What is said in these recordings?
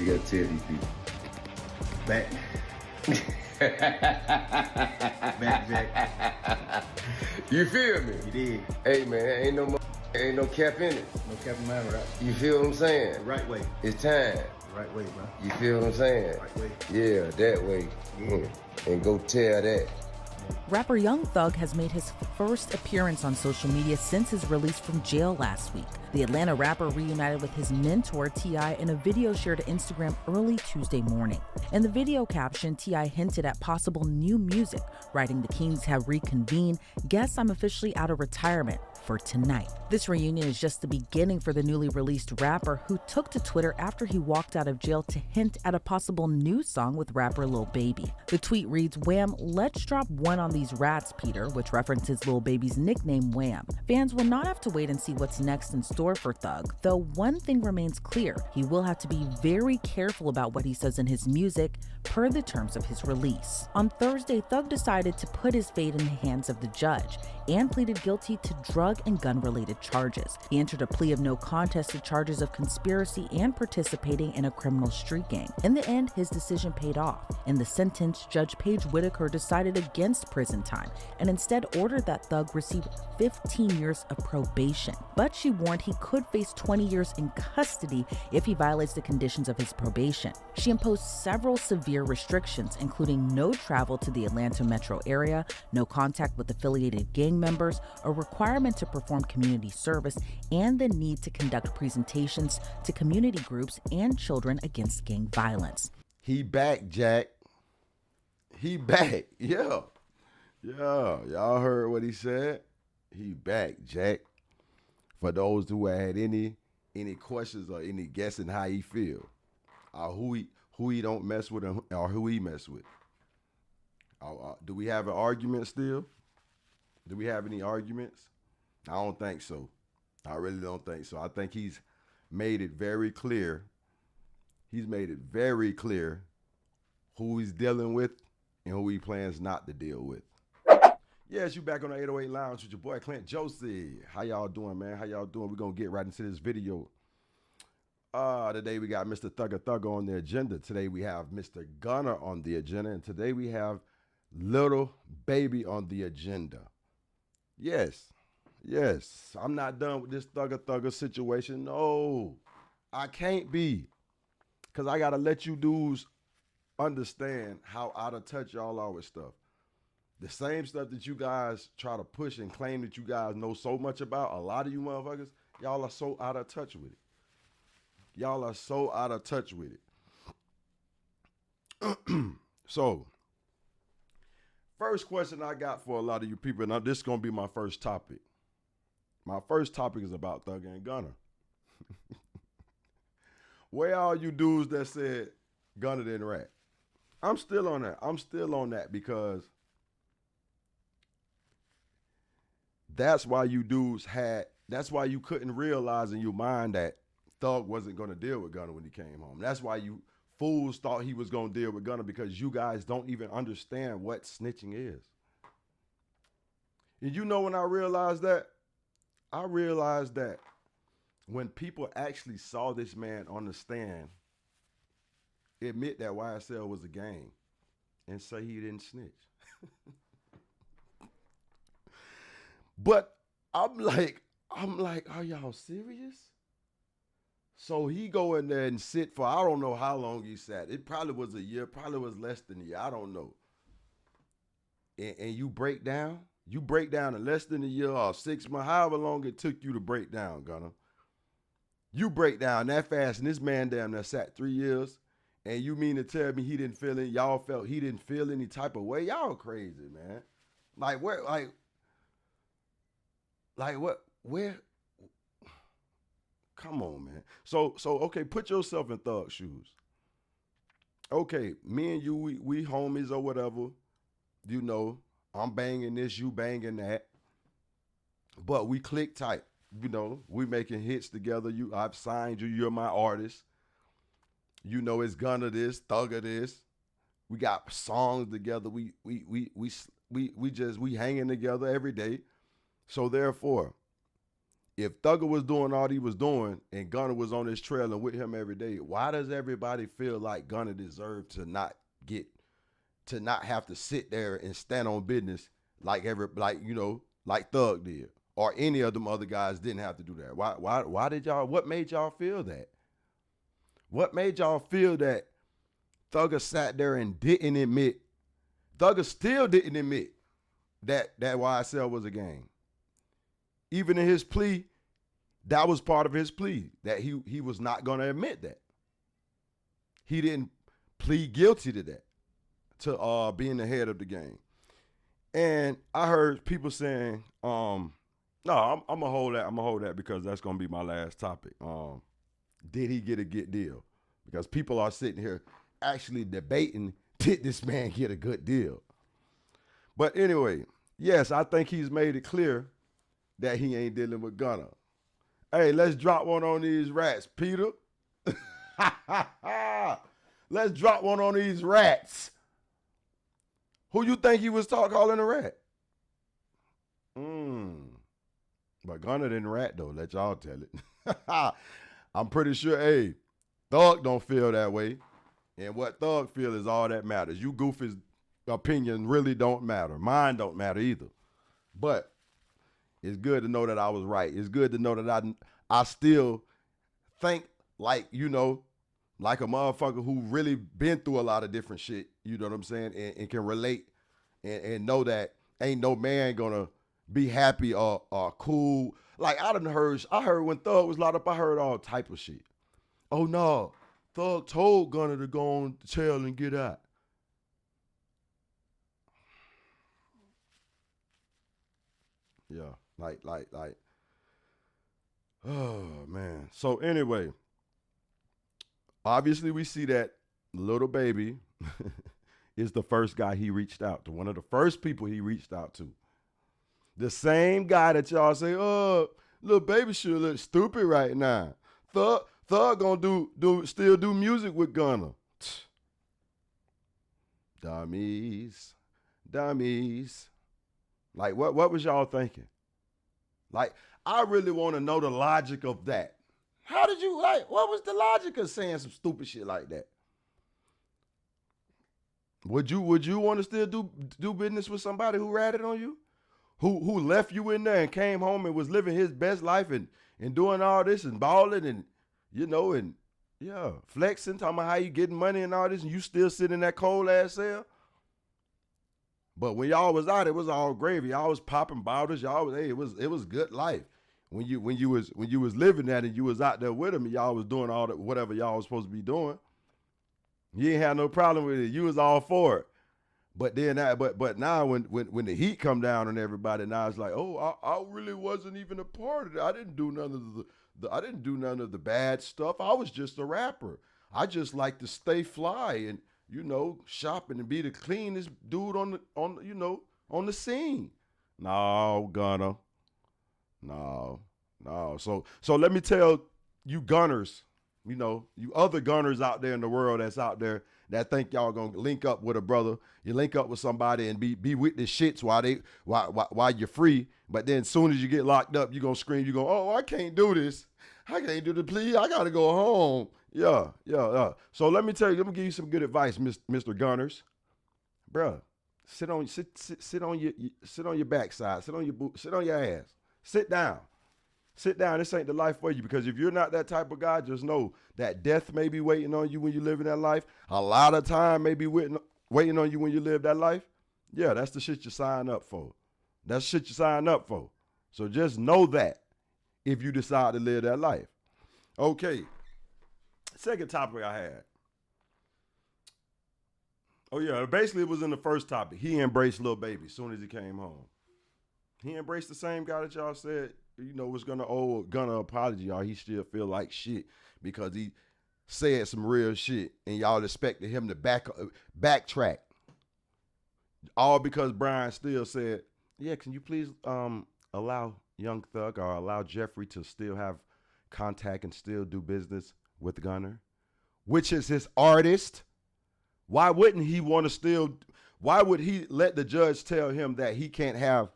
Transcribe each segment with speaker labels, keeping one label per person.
Speaker 1: you gotta tell these people?
Speaker 2: Back. Back, Jack.
Speaker 1: You feel me?
Speaker 2: You did.
Speaker 1: Hey man, ain't no cap in it.
Speaker 2: No cap in my right.
Speaker 1: You feel what I'm saying?
Speaker 2: The right way.
Speaker 1: It's time.
Speaker 2: The right way, bro.
Speaker 1: You feel what I'm saying?
Speaker 2: Right way.
Speaker 1: Yeah, that way.
Speaker 2: Yeah.
Speaker 1: And go tell that.
Speaker 3: Rapper Young Thug has made his first appearance on social media since his release from jail last week. The Atlanta rapper reunited with his mentor, T.I., in a video shared to Instagram early Tuesday morning. In the video caption, T.I. hinted at possible new music, writing, "The Kings have reconvened. Guess I'm officially out of retirement for tonight." This reunion is just the beginning for the newly released rapper, who took to Twitter after he walked out of jail to hint at a possible new song with rapper Lil Baby. The tweet reads, "Wham, let's drop one on these rats, Peter," which references Lil Baby's nickname Wham. Fans will not have to wait and see what's next in store for Thug, though one thing remains clear: he will have to be very careful about what he says in his music, per the terms of his release. On Thursday, Thug decided to put his fate in the hands of the judge and pleaded guilty to drug and gun-related charges. He entered a plea of no contest to charges of conspiracy and participating in a criminal street gang. In the end, his decision paid off. In the sentence, Judge Paige Whitaker decided against prison time and instead ordered that Thug receive 15 years of probation. But she warned he could face 20 years in custody if he violates the conditions of his probation. She imposed several severe restrictions, including no travel to the Atlanta metro area, no contact with affiliated gang members, a requirement to perform community service, and the need to conduct presentations to community groups and children against gang violence.
Speaker 4: He back, Jack. He back. Yeah. Y'all heard what he said? He back, Jack. For those who had any questions or any guessing how he feel, or who he don't mess with or who he mess with. Do we have an argument still? Do we have any arguments? I don't think so. I really don't think so. I think he's made it very clear. He's made it very clear who he's dealing with and who he plans not to deal with. Yes, you back on the 808 Lounge with your boy Clint Josie. How y'all doing, man? How y'all doing? We're going to get right into this video. Today we got Mr. Thugger on the agenda. Today we have Mr. Gunna on the agenda. And today we have Lil Baby on the agenda. Yes. I'm not done with this Thugger situation. No, I can't be. Because I got to let you dudes understand how out of touch y'all are with stuff. The same stuff that you guys try to push and claim that you guys know so much about, a lot of you motherfuckers, y'all are so out of touch with it. Y'all are so out of touch with it. So, first question I got for a lot of you people, now this is going to be my first topic. My first topic is about Thug and Gunna. Where are you dudes that said Gunna didn't rap? I'm still on that. I'm still on that because that's why you dudes that's why you couldn't realize in your mind that Thug wasn't going to deal with Gunna when he came home. That's why you fools thought he was going to deal with Gunna, because you guys don't even understand what snitching is. And you know when I realized that? I realized that when people actually saw this man on the stand admit that YSL was a gang and say he didn't snitch. But I'm like, are y'all serious? So he go in there and sit for, I don't know how long he sat. It probably was a year, probably was less than a year. I don't know. And you break down in less than a year or 6 months, however long it took you to break down, Gunna. You break down that fast, and this man damn there sat 3 years, and you mean to tell me he didn't feel it? Y'all felt he didn't feel any type of way? Y'all crazy, man. Like where? Like what? Where? Come on, man. So okay, put yourself in Thug's shoes. Okay, me and you, we homies or whatever. You know, I'm banging this, you banging that. But we click tight. You know, we making hits together. I've signed you. You're my artist. You know, it's Gunna this, Thugger this. We got songs together. We hanging together every day. So therefore, if Thugger was doing all he was doing and Gunna was on his trail and with him every day, why does everybody feel like Gunna deserved to not have to sit there and stand on business like Thug did, or any of them other guys didn't have to do that? Why did y'all? What made y'all feel that? What made y'all feel that Thugger sat there and didn't admit? Thugger still didn't admit that YSL was a game. Even in his plea, that was part of his plea, that he was not going to admit that. He didn't plead guilty to that, to being the head of the game. And I heard people saying, no, I'm gonna hold that. I'm gonna hold that because that's gonna be my last topic. Did he get a good deal? Because people are sitting here actually debating, did this man get a good deal? But anyway, yes, I think he's made it clear that he ain't dealing with Gunna. Hey, let's drop one on these rats, Peter. Let's drop one on these rats. Who you think he was calling a rat? But Gunna didn't rat though. Let y'all tell it. I'm pretty sure, hey, Thug don't feel that way. And what Thug feel is all that matters. You goofies' opinion really don't matter. Mine don't matter either. But it's good to know that I was right. It's good to know that I still think like a motherfucker who really been through a lot of different shit, you know what I'm saying, and can relate and know that ain't no man gonna be happy or cool. Like I heard when Thug was locked up, I heard all type of shit. Oh no, Thug told Gunna to go on the tail and get out. Yeah, like, oh man. So anyway, obviously we see that Lil Baby is the first guy he reached out to, one of the first people he reached out to. The same guy that y'all say, oh, Lil Baby sure look stupid right now. Thug gonna still do music with Gunna. Dummies. Like, what was y'all thinking? Like, I really want to know the logic of that. What was the logic of saying some stupid shit like that? Would you want to still do business with somebody who ratted on you? Who left you in there and came home and was living his best life and doing all this and balling and, flexing, talking about how you getting money and all this, and you still sitting in that cold ass cell? But when y'all was out, it was all gravy. Y'all was popping bottles. It was good life. When you was living that and you was out there with them and y'all was doing all that, whatever y'all was supposed to be doing, you ain't had no problem with it. You was all for it. But then but now when the heat come down on everybody, now it's like, oh, I really wasn't even a part of it. I didn't do none of the bad stuff. I was just a rapper. I just like to stay fly and shopping and be the cleanest dude on the scene. No, Gunna. No. So let me tell you gunners, you other gunners out there in the world that's out there that think y'all gonna link up with a brother. You link up with somebody and be with the shits while you're free. But then as soon as you get locked up, you gonna scream, you go, oh, I can't do this. I can't do the plea. I gotta go home. Yeah. So let me give you some good advice, Mr. Gunners. Bruh, sit on your backside. Sit on your ass. Sit down. This ain't the life for you, because if you're not that type of guy, just know that death may be waiting on you when you live in that life. A lot of time may be waiting on you when you live that life. Yeah, that's the shit you sign up for. That's the shit you sign up for. So just know that if you decide to live that life. Okay. Second topic I had. Oh yeah, basically it was in the first topic. He embraced Lil Baby as soon as he came home. He embraced the same guy that y'all said, was gonna owe Gunna apology, or he still feel like shit because he said some real shit and y'all expected him to backtrack. All because Brian still said, yeah, can you please allow Young Thug or allow Jeffrey to still have contact and still do business with Gunna, which is his artist? Why wouldn't he want to why would he let the judge tell him that he can't have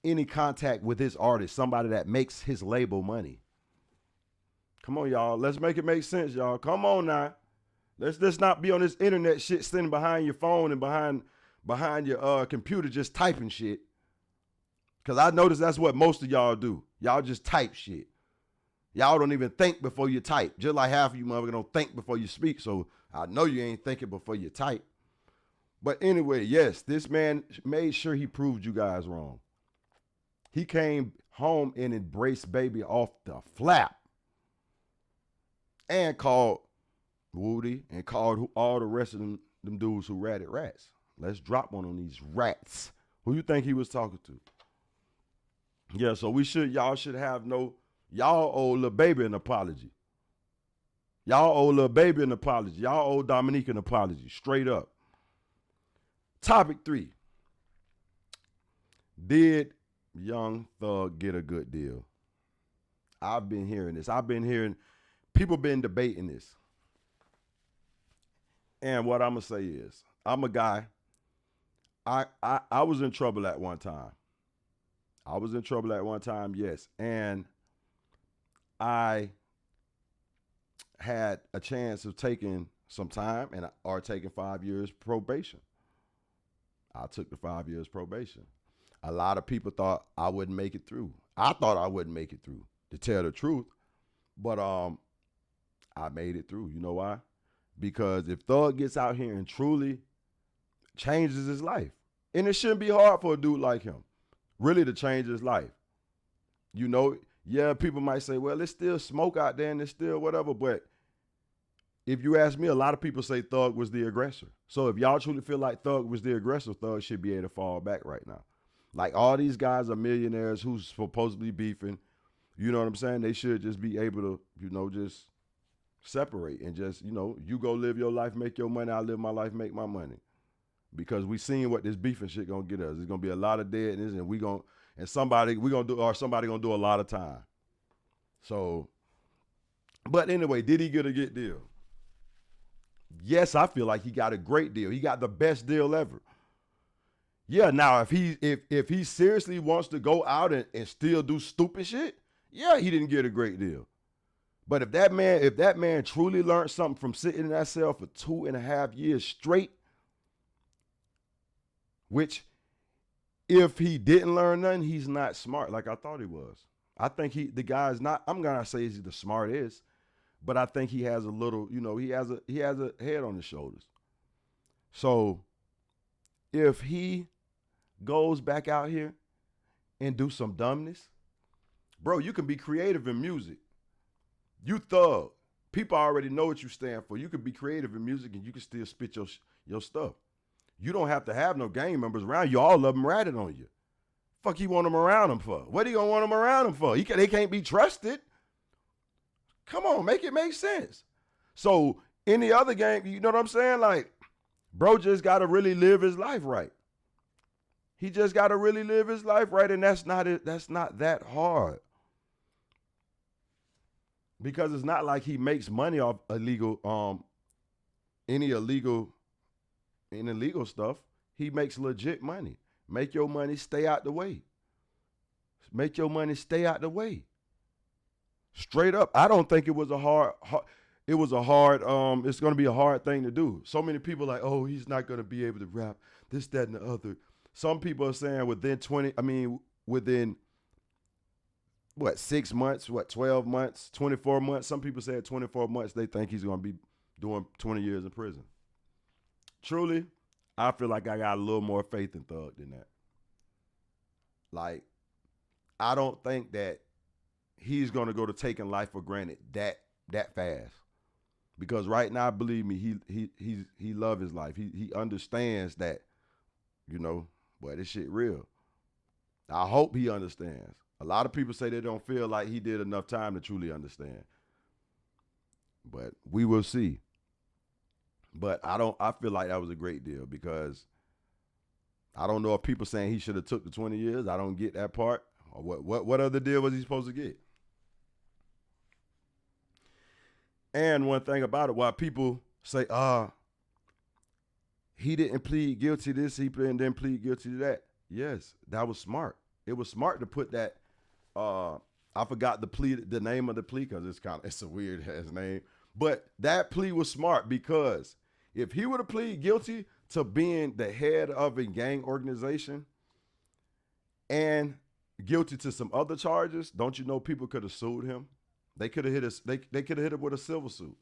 Speaker 4: any contact with his artist, somebody that makes his label money. Come on, y'all. Let's make it make sense, y'all. Come on now. Let's not be on this internet shit sitting behind your phone and behind your computer just typing shit. Because I notice that's what most of y'all do. Y'all just type shit. Y'all don't even think before you type. Just like half of you motherfuckers don't think before you speak. So I know you ain't thinking before you type. But anyway, yes, this man made sure he proved you guys wrong. He came home and embraced baby off the flap. And called Woody and called all the rest of them dudes who ratted rats. Let's drop one on these rats. Who you think he was talking to? Yeah, so y'all should have y'all owe Lil Baby an apology. Y'all owe Lil Baby an apology. Y'all owe Dominique an apology, straight up. Topic 3. Did Young Thug get a good deal? I've been hearing this. People been debating this. And what I'm going to say is, I'm a guy, I was in trouble at one time. Yes. And I had a chance of taking some time or taking 5 years probation. I took the 5 years probation. A lot of people thought I wouldn't make it through. I thought I wouldn't make it through, to tell the truth. But I made it through. You know why? Because if Thug gets out here and truly changes his life, and it shouldn't be hard for a dude like him, really, to change his life. You know, yeah, people might say, well, it's still smoke out there and it's still whatever. But if you ask me, a lot of people say Thug was the aggressor. So if y'all truly feel like Thug was the aggressor, Thug should be able to fall back right now. Like, all these guys are millionaires who's supposedly beefing. You know what I'm saying? They should just be able to, just separate and just, you go live your life, make your money, I live my life, make my money. Because we seen what this beefing shit gonna get us. There's gonna be a lot of deadness, and somebody gonna do a lot of time. So, but anyway, did he get a good deal? Yes, I feel like he got a great deal. He got the best deal ever. Yeah, now if he seriously wants to go out and still do stupid shit, yeah, he didn't get a great deal. But if that man truly learned something from sitting in that cell for 2.5 years straight, which if he didn't learn nothing, he's not smart like I thought he was. I think the guy is not, I'm gonna say he's the smartest, but I think he has a little, he has a head on his shoulders. So if he goes back out here and do some dumbness, bro, you can be creative in music. You Thug. People already know what you stand for. You can be creative in music and you can still spit your stuff. You don't have to have no gang members around you. All of them ratted on you. Fuck you want them around him for? What are you going to want them around him for? They can't be trusted. Come on, make it make sense. So any other gang, you know what I'm saying? Like, bro just got to really live his life right. He just got to really live his life right, and that's not that hard. Because it's not like he makes money off illegal stuff. He makes legit money. Make your money, stay out the way. Make your money, stay out the way. Straight up. I don't think it was a hard it's going to be a hard thing to do. So many people are like, oh, he's not going to be able to rap this, that, and the other. Some people are saying within 6 months, 12 months, 24 months. Some people say at 24 months, they think he's going to be doing 20 years in prison. Truly, I feel like I got a little more faith in Thug than that. Like, I don't think that he's going to go to taking life for granted that fast. Because right now, believe me, he love his life. He understands that, boy, this shit real. I hope he understands. A lot of people say they don't feel like he did enough time to truly understand. But we will see. But I feel like that was a great deal because I don't know if people saying he should have took the 20 years. I don't get that part. Or what other deal was he supposed to get? And one thing about it, why people say, he didn't plead guilty to this, he didn't plead guilty to that. Yes, that was smart. It was smart to put that. I forgot the name of the plea because it's a weird ass name. But that plea was smart because if he would have pleaded guilty to being the head of a gang organization and guilty to some other charges, don't you know people could have sued him? They could have hit us. They could have hit him with a civil suit.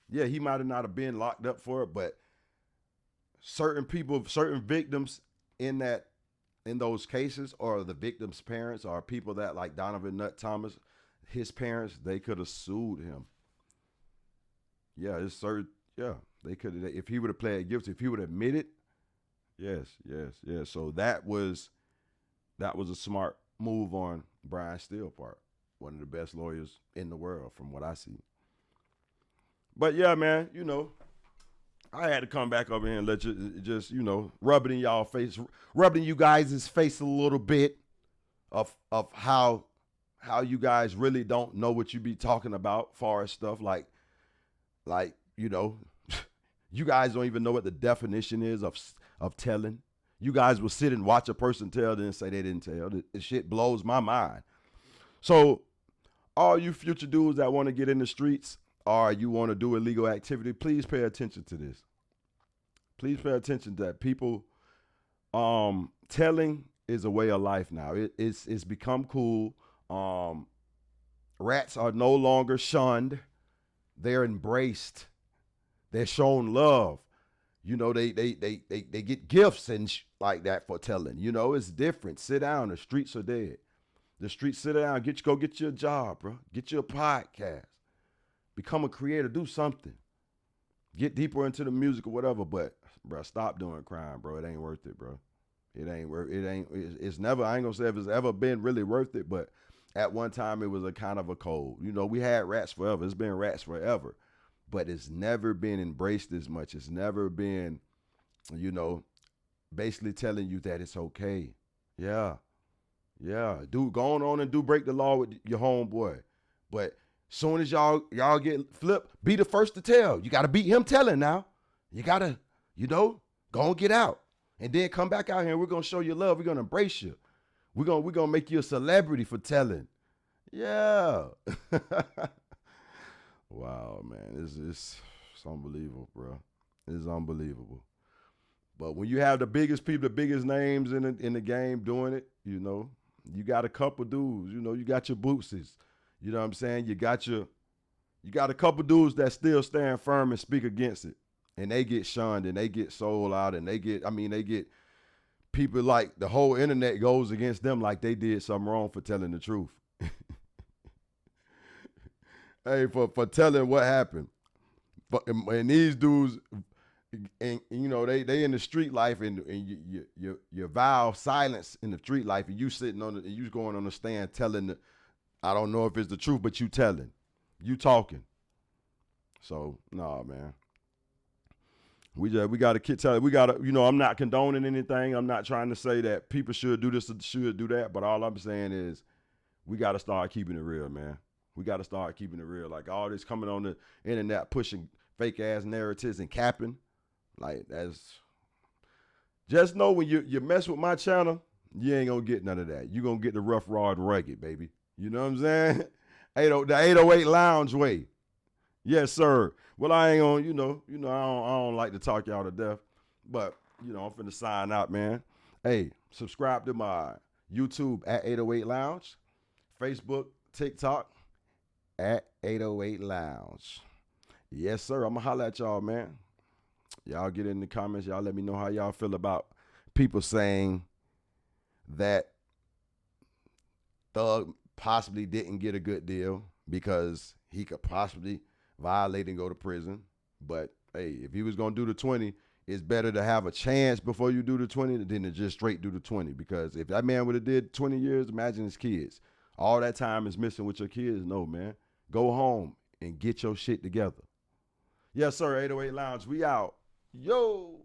Speaker 4: Yeah, he might have not have been locked up for it, but certain people, certain victims in those cases, or the victim's parents, or people that like Donovan Nut Thomas, his parents, they could have sued him. Yeah, it's certain. Yeah, they could have. If he would have pled guilty, if he would have admitted, yes. So that was a smart move on Brian Steele's part. One of the best lawyers in the world, from what I see. But yeah, man, I had to come back over here and let you just, rub it in y'all face, rub it in you guys' face a little bit of how you guys really don't know what you be talking about, far as stuff like you guys don't even know what the definition is of telling. You guys will sit and watch a person tell, then say they didn't tell. This shit blows my mind. So all you future dudes that want to get in the streets or you want to do illegal activity, please pay attention to this. Please pay attention to that. People, telling is a way of life now. It's become cool. Rats are no longer shunned. They're embraced. They're shown love. They get gifts and like that for telling. It's different. Sit down. The streets are dead. The streets, sit down. Go get you a job, bro. Get you a podcast. Become a creator. Do something. Get deeper into the music or whatever. But, bro, stop doing crime, bro. It ain't worth it, bro. It ain't worth it. It's never, I ain't gonna say if it's ever been really worth it, but at one time it was a kind of a code. We had rats forever. It's been rats forever. But it's never been embraced as much. It's never been, basically telling you that it's okay. Yeah. Dude, going on and break the law with your homeboy. But soon as y'all get flipped, be the first to tell. You got to beat him telling now. You got to, go and get out. And then come back out here and we're going to show you love. We're going to embrace you. We're going to make you a celebrity for telling. Yeah. Wow, man. It's unbelievable, bro. It's unbelievable. But when you have the biggest people, the biggest names in the game doing it, you got a couple dudes, you got your Bootses. You know what I'm saying? You got a couple dudes that still stand firm and speak against it. And they get shunned and they get sold out and they get people like the whole internet goes against them like they did something wrong for telling the truth. Hey, for telling what happened. And these dudes, and they in the street life and you vow silence in the street life and you sitting and you going on the stand telling I don't know if it's the truth, but you telling, you talking. So nah, man. We got to tell it. We got to, I'm not condoning anything. I'm not trying to say that people should do this or should do that. But all I'm saying is we got to start keeping it real, man. We got to start keeping it real. Like all this coming on the internet, pushing fake ass narratives and capping. Like just know when you mess with my channel, you ain't going to get none of that. You going to get the rough, raw, and rugged, baby. You know what I'm saying? The 808 Lounge way. Yes, sir. Well, I ain't gonna, I don't like to talk y'all to death, but I'm finna sign out, man. Hey, subscribe to my YouTube at 808 Lounge, Facebook, TikTok at 808 Lounge. Yes, sir. I'm gonna holler at y'all, man. Y'all get in the comments. Y'all let me know how y'all feel about people saying that Thug possibly didn't get a good deal because he could possibly violate and go to prison. But hey, if he was gonna do the 20, it's better to have a chance before you do the 20 than to just straight do the 20. Because if that man would have did 20 years, imagine his kids. All that time is missing with your kids. No, man. Go home and get your shit together. Yes, sir. 808 Lounge. We out. Yo.